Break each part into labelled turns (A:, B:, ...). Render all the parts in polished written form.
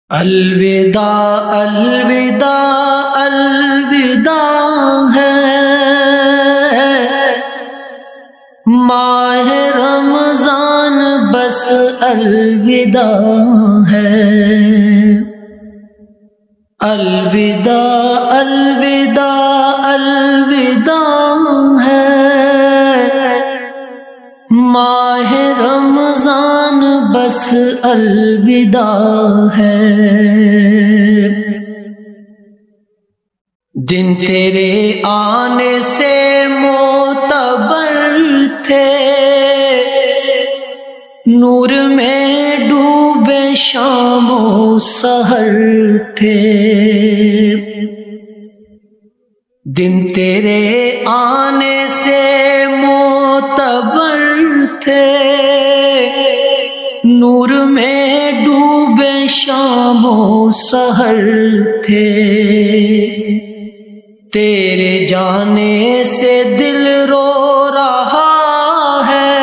A: الوداع الوداع الوداع ہے ماہ رمضان بس الوداع ہے۔ الوداع الوداع الوداع ہے ماہ رمضان بس الوداع ہے۔ دن تیرے آنے سے معتبر تھے، نور میں ڈوبے شام و سحر تھے۔ دن تیرے آنے سے معتبر تھے، نور میں ڈوبے شام و سحر تھے۔ تیرے جانے سے دل رو رہا ہے،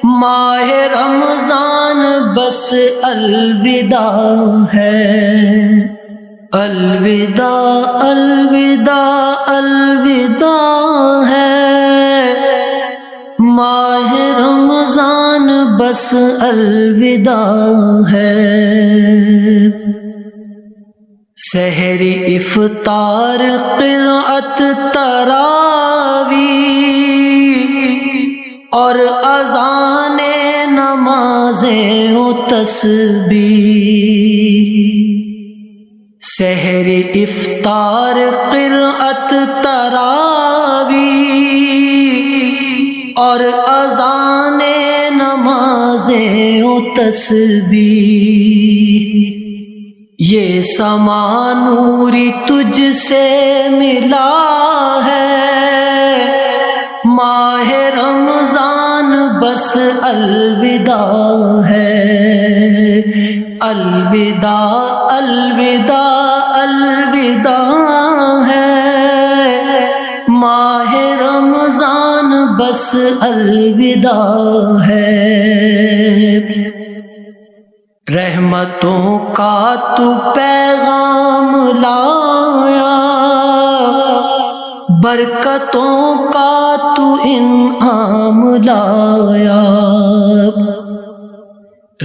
A: ماہ رمضان بس الوداع ہے۔ الوداع الوداع الوداع ہے ماہ رمضان بس الوداع ہے۔ سحری افطار قرأت تراویح اور اذان نمازیں و تسبیح۔ سحری افطار قرأت تراویح اور اذان نمازیں و تسبیح، یہ سما نوری تجھ سے ملا ہے، ماہ رمضان بس الوداع ہے۔ الوداع الوداع الوداع ہے ماہ رمضان بس الوداع ہے۔ رحمتوں کا تو پیغام لایا، برکتوں کا تو انعام لایا۔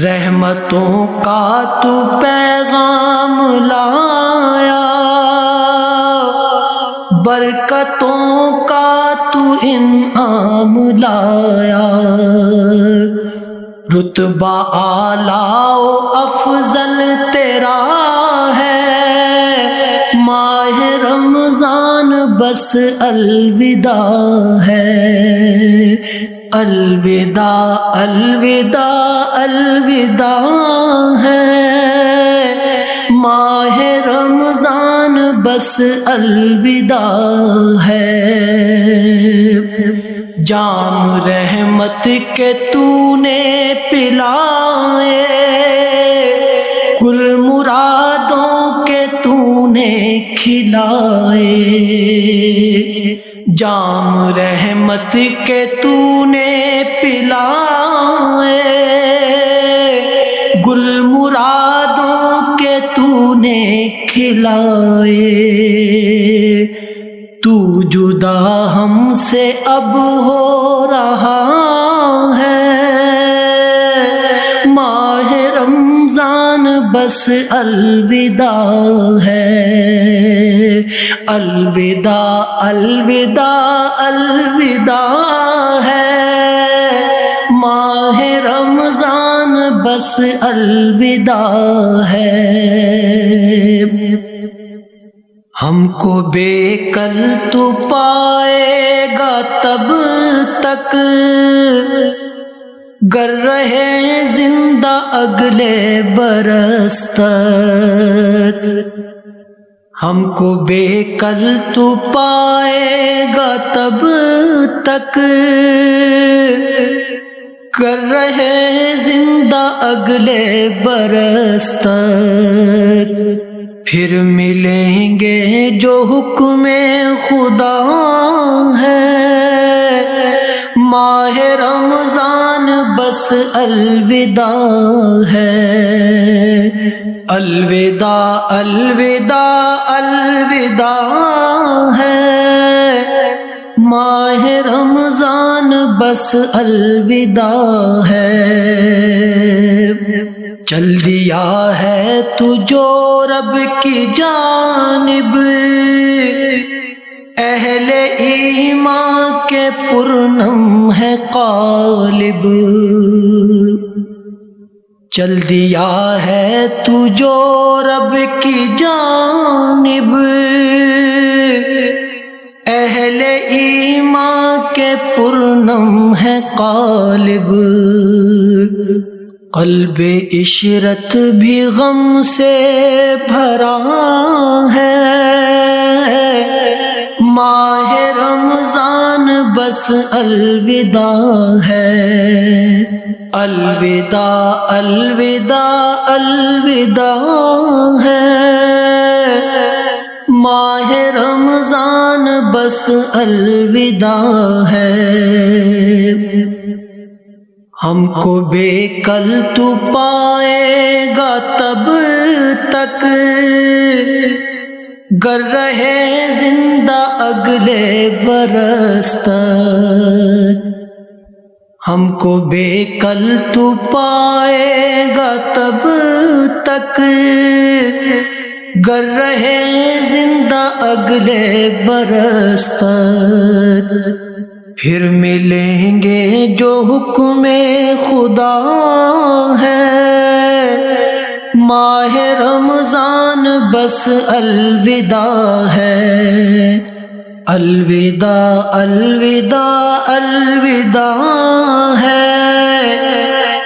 A: رحمتوں کا تو پیغام لایا، برکتوں کا تو انعام لایا۔ رتبہ اعلیٰ و افضل تیرا ہے، ماہ رمضان بس الوداع ہے۔ الوداع الوداع الوداع ہے ماہ رمضان بس الوداع ہے۔ جام رحمت کے تو نے پلائے، کل مرادوں کے تو نے کھلائے۔ جام رحمت کے تو نے پلائے، گل مرادوں کے تو نے کھلائے۔ تو جدا ہم سے اب ہو رہا ہے، ماہ رمضان بس الوداع ہے۔ الوداع الوداع الوداع ہے ماہ رمضان بس الوداع ہے۔ ہم کو بے کل تو پائے گا تب تک، گر رہے زندہ اگلے برس تک۔ ہم کو بے کل تو پائے گا تب تک، گر رہے زندہ اگلے برس تک۔ پھر ملیں گے جو حکم خدا ہے، ماہ رمضان بس الوداع ہے۔ الوداع الوداع الوداع ہے، ماہ رمضان بس الوداع ہے۔ چل دیا ہے تو جو رب کی جانب، اہل ایمان کے پرنم ہے قالب۔ چل دیا ہے تو جو رب کی جانب، اہل ایمان کے پرنم ہے قالب۔ قلب عشرت بھی غم سے بھرا ہے، ماہ رمضان بس الوداع ہے۔ الوداع الوداع الوداع ہے، ماہ رمضان بس الوداع ہے۔ ہم کو بے کل تو پائے گا تب تک، گر رہے زندہ اگلے برس تک۔ ہم کو بے کل تو پائے گا تب تک، گر رہے زندہ اگلے برس تک۔ پھر ملیں گے جو حکم خدا ہے، ماہ رمضان بس الوداع ہے۔ الوداع الوداع الوداع ہے،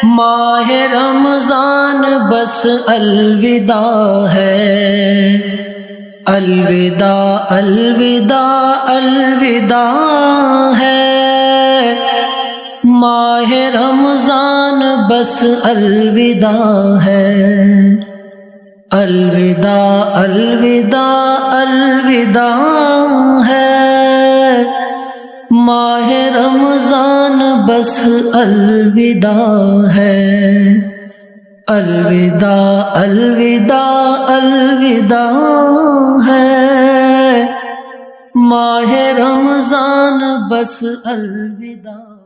A: ماہ رمضان بس الوداع ہے۔ الوداع الوداع الوداع ہے، ماہ رمضان بس الوداع ہے۔ الوداع الوداع الوداع ہے، ماہ رمضان بس الوداع ہے۔ الوداع الوداع الوداع ہے، ماہ رمضان بس الوداع۔